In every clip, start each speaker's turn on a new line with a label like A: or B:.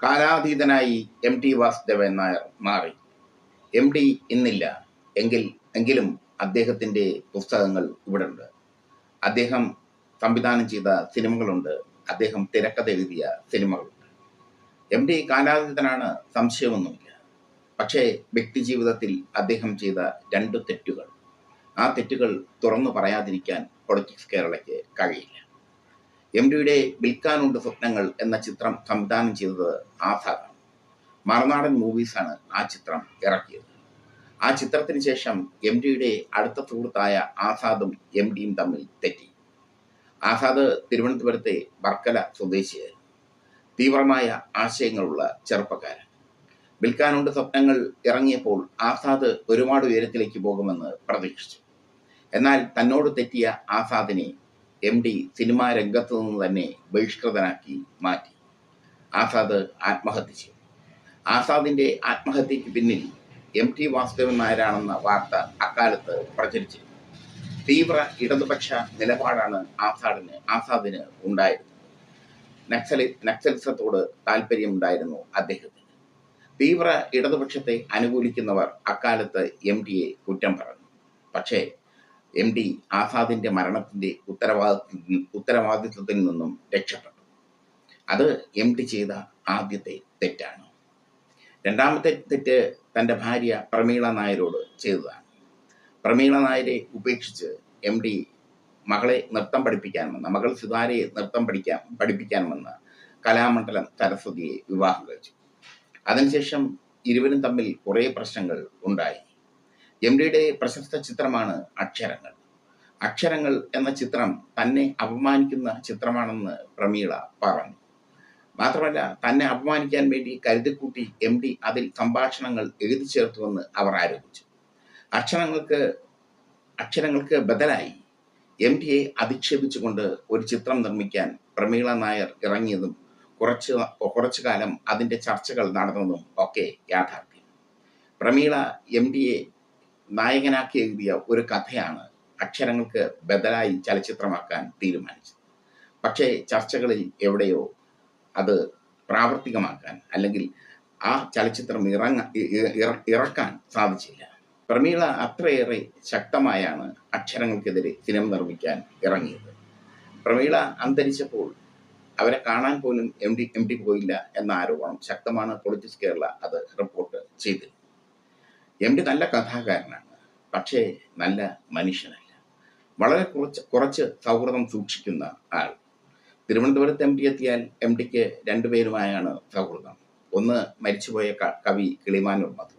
A: കാലാതീതനായി എം.ടി. വാസുദേവൻ നായർ മാറി. എം.ടി. ഇന്നില്ല. എങ്കിലും അദ്ദേഹത്തിൻ്റെ പുസ്തകങ്ങൾ ഇവിടുണ്ട്. അദ്ദേഹം സംവിധാനം ചെയ്ത സിനിമകളുണ്ട്. അദ്ദേഹം തിരക്കഥ എഴുതിയ സിനിമകളുണ്ട്. എം.ടി. കാലാതീതനാണ്, സംശയമൊന്നുമില്ല. പക്ഷേ വ്യക്തിജീവിതത്തിൽ അദ്ദേഹം ചെയ്ത 2 തെറ്റുകൾ, ആ തെറ്റുകൾ തുറന്നു പറയാതിരിക്കാൻ പൊളിറ്റിക്സ് കേരളയ്ക്ക് കഴിയില്ല. എം.ടിയുടെ വിൽക്കാനുണ്ട് സ്വപ്നങ്ങൾ എന്ന ചിത്രം സംവിധാനം ചെയ്തത് ആസാദാണ്. മറുനാടൻ മൂവീസാണ് ആ ചിത്രം ഇറക്കിയത്. ആ ചിത്രത്തിന് ശേഷം എം.ടിയുടെ അടുത്ത സുഹൃത്തായ ആസാദും എം.ടിയും തമ്മിൽ തെറ്റി. ആസാദ് തിരുവനന്തപുരത്തെ വർക്കല സ്വദേശിയായിരുന്നു. തീവ്രമായ ആശയങ്ങളുള്ള ചെറുപ്പക്കാരൻ. വിൽക്കാനുണ്ട് സ്വപ്നങ്ങൾ ഇറങ്ങിയപ്പോൾ ആസാദ് ഒരുപാട് ഉയരത്തിലേക്ക് പോകുമെന്ന് പ്രതീക്ഷിച്ചു. എന്നാൽ തന്നോട് തെറ്റിയ ആസാദിനെ എം.ടി. സിനിമാ രംഗത്തു നിന്ന് തന്നെ ബഹിഷ്കൃതനാക്കി മാറ്റി. ആസാദ് ആത്മഹത്യ ചെയ്തു. ആസാദിന്റെ ആത്മഹത്യക്ക് പിന്നിൽ എം.ടി. വാസുദേവൻ നായരാണെന്ന വാർത്ത അക്കാലത്ത് പ്രചരിച്ചിരുന്നു. തീവ്ര ഇടതുപക്ഷ നിലപാടാണ് ആസാദിന് ഉണ്ടായിരുന്നത്. നക്സലിസത്തോട് താല്പര്യമുണ്ടായിരുന്നു അദ്ദേഹത്തിന്. തീവ്ര ഇടതുപക്ഷത്തെ അനുകൂലിക്കുന്നവർ അക്കാലത്ത് എം.ടിയെ കുറ്റം പറഞ്ഞു. പക്ഷേ എം.ടി. ആസാദിന്റെ മരണത്തിന്റെ ഉത്തരവാദിത്വത്തിൽ നിന്നും രക്ഷപ്പെട്ടു. അത് എം.ടി. ചെയ്ത ആദ്യത്തെ തെറ്റാണ്. രണ്ടാമത്തെ തെറ്റ് തൻ്റെ ഭാര്യ പ്രമീള നായരോട് ചെയ്തതാണ്. പ്രമീള നായരെ ഉപേക്ഷിച്ച് എം.ടി. മകളെ നൃത്തം പഠിപ്പിക്കാമെന്ന്, മകൾ സിതാരയെ നൃത്തം പഠിപ്പിക്കാമെന്ന് കലാമണ്ഡലം സരസ്വതിയെ വിവാഹം കഴിച്ചു. അതിനുശേഷം ഇരുവരും തമ്മിൽ കുറേ പ്രശ്നങ്ങൾ ഉണ്ടായി. എം.ടിയുടെ പ്രശസ്ത ചിത്രമാണ് അക്ഷരങ്ങൾ. അക്ഷരങ്ങൾ എന്ന ചിത്രം തന്നെ അപമാനിക്കുന്ന ചിത്രമാണെന്ന് പ്രമീള പറഞ്ഞു. മാത്രമല്ല, തന്നെ അപമാനിക്കാൻ വേണ്ടി കരുതിക്കൂട്ടി എം.ടി. അതിൽ സംഭാഷണങ്ങൾ എഴുതി ചേർത്തുവെന്ന് അവർ ആരോപിച്ചു. അക്ഷരങ്ങൾക്ക് ബദലായി എം.ടിയെ അധിക്ഷേപിച്ചുകൊണ്ട് ഒരു ചിത്രം നിർമ്മിക്കാൻ പ്രമീള നായർ ഇറങ്ങിയതും കുറച്ചു കാലം അതിൻ്റെ ചർച്ചകൾ നടന്നതും ഒക്കെ യാഥാർത്ഥ്യം. പ്രമീള എം.ടിയെ നായകനാക്കി എഴുതിയ ഒരു കഥയാണ് അക്ഷരങ്ങൾക്ക് ബദലായി ചലച്ചിത്രമാക്കാൻ തീരുമാനിച്ചത്. പക്ഷേ ചർച്ചകളിൽ എവിടെയോ അത് പ്രാവർത്തികമാക്കാൻ, അല്ലെങ്കിൽ ആ ചലച്ചിത്രം ഇറക്കാൻ സാധിച്ചില്ല. പ്രമീള അത്രയേറെ ശക്തമായാണ് അക്ഷരങ്ങൾക്കെതിരെ സിനിമ നിർമ്മിക്കാൻ ഇറങ്ങിയത്. പ്രമീള അന്തരിച്ചപ്പോൾ അവരെ കാണാൻ പോലും എം ടി പോയില്ല എന്ന ആരോപണം ശക്തമാണ്. പൊളിറ്റിക്സ് കേരള അത് റിപ്പോർട്ട് ചെയ്തിരുന്നു. എം.ടി. നല്ല കഥാകാരനാണ്, പക്ഷേ നല്ല മനുഷ്യനല്ല. വളരെ കുറച്ച് സൗഹൃദം സൂക്ഷിക്കുന്ന ആൾ. തിരുവനന്തപുരത്ത് എം.ടി. എത്തിയാൽ എം.ടിക്ക് 2 പേരുമായാണ് സൗഹൃദം. ഒന്ന് മരിച്ചുപോയ കവി കിളിമാനൂർ മധു,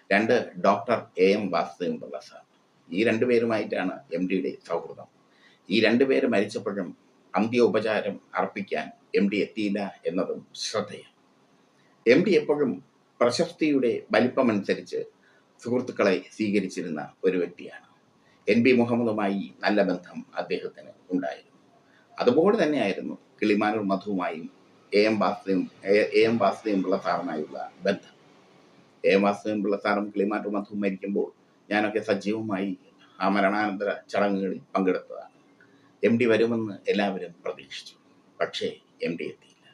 A: 2 doctor A.M. Vasudevan Pillai sir. ഈ 2 പേരുമായിട്ടാണ് എം.ടിയുടെ സൗഹൃദം. ഈ 2 പേര് മരിച്ചപ്പോഴും അന്ത്യോപചാരം അർപ്പിക്കാൻ എം.ടി. എത്തിയില്ല എന്നതും ശ്രദ്ധേയം. എം.ടി. എപ്പോഴും പ്രശസ്തിയുടെ വലിപ്പമനുസരിച്ച് സുഹൃത്തുക്കളെ സ്വീകരിച്ചിരുന്ന ഒരു വ്യക്തിയാണ്. N.B. മുഹമ്മദുമായി നല്ല ബന്ധം അദ്ദേഹത്തിന് ഉണ്ടായിരുന്നു. അതുപോലെ തന്നെയായിരുന്നു കിളിമാനൂർ മധുവുമായും A.M. വാസുദേവൻ പിള്ള സാറുമായുള്ള ബന്ധം. A.M. വാസുദേവൻ പിള്ള സാറും കിളിമാനൂർ മധുവും മരിക്കുമ്പോൾ ഞാനൊക്കെ സജീവമായി ആ മരണാനന്തര ചടങ്ങുകളിൽ പങ്കെടുത്തതാണ്. എം.ടി. വരുമെന്ന് എല്ലാവരും പ്രതീക്ഷിച്ചു. പക്ഷേ എം.ടി. എത്തിയില്ല.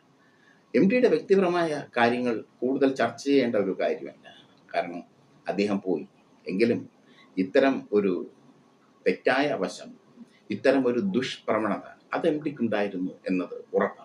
A: എം.ടിയുടെ വ്യക്തിപരമായ കാര്യങ്ങൾ കൂടുതൽ ചർച്ച ചെയ്യേണ്ട ഒരു കാര്യമല്ല. കാരണം അദ്ദേഹം പോയി. എങ്കിലും ഇത്തരം ഒരു തെറ്റായ വശം, ഇത്തരം ഒരു ദുഷ്പ്രവണത അത് എം.ടിക്ക് ഉണ്ടായിരുന്നു എന്നത് ഉറപ്പാണ്.